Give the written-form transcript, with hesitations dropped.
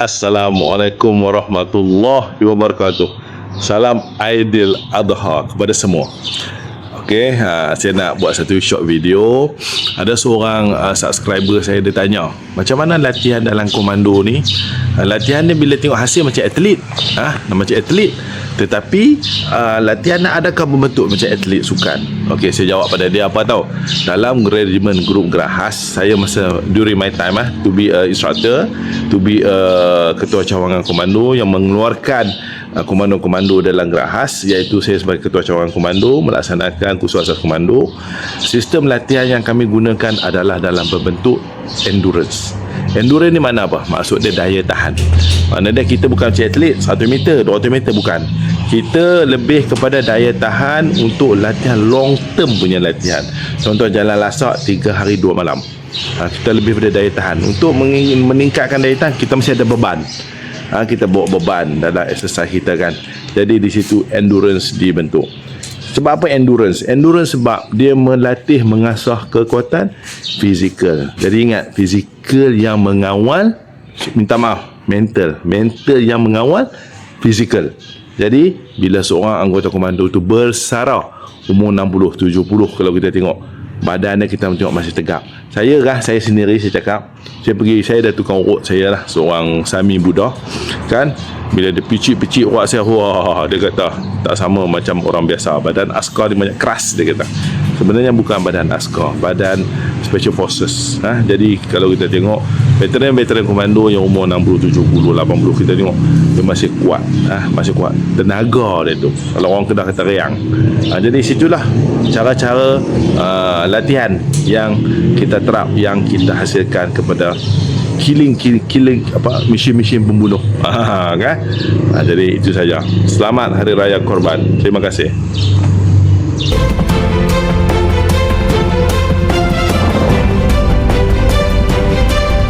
Assalamualaikum warahmatullahi wabarakatuh. Salam Aidil Adha kepada semua. Okey, saya nak buat satu short video. Ada seorang subscriber saya, dia tanya, macam mana latihan dalam komando ni? Latihan ni bila tengok hasil macam atlet, macam atlet. Tetapi latihan nak adakah membentuk macam atlet sukan? Okey, saya jawab pada dia apa tahu. Dalam regimen grup Gerahas, saya masa during my time to be a instructor, to be a ketua cawangan komando yang mengeluarkan komando-komando dalam Gerahas, iaitu saya sebagai ketua cawangan komando melaksanakan kursus asas komando. Sistem latihan yang kami gunakan adalah dalam berbentuk endurance. Endurance ni mana apa? Maksud dia daya tahan. Maknanya kita bukan macam atlet 100 meter, 200 meter, bukan. Kita lebih kepada daya tahan untuk latihan long term punya latihan. Contoh jalan lasak 3 hari 2 malam. Kita lebih pada daya tahan. Untuk meningkatkan daya tahan, kita mesti ada beban. Kita bawa beban dalam exercise kita kan. Jadi di situ endurance dibentuk. Sebab apa endurance? Endurance sebab dia melatih mengasah kekuatan fizikal. Jadi ingat, fizikal yang mengawal, mental yang mengawal fizikal. Jadi bila seorang anggota komando tu bersara umur 60, 70, kalau kita tengok badannya, kita tengok masih tegap. Saya sendiri, saya cakap, saya dah tukang urut saya lah, seorang Sami Buddha kan. Bila dia picit urut saya, wah, dia kata tak sama macam orang biasa. Badan askar dia banyak keras, dia kata. Sebenarnya bukan badan askar, badan special forces. Jadi kalau kita tengok veteran komando yang umur 60, 70, 80, kita tengok dia masih kuat, masih kuat. Tenaga dia tu, kalau orang Kedah kata reang. Jadi situlah cara-cara latihan yang kita terap, yang kita hasilkan kepada killing mesin-mesin pembunuh. Kan? Jadi itu saja. Selamat Hari Raya Korban. Terima kasih.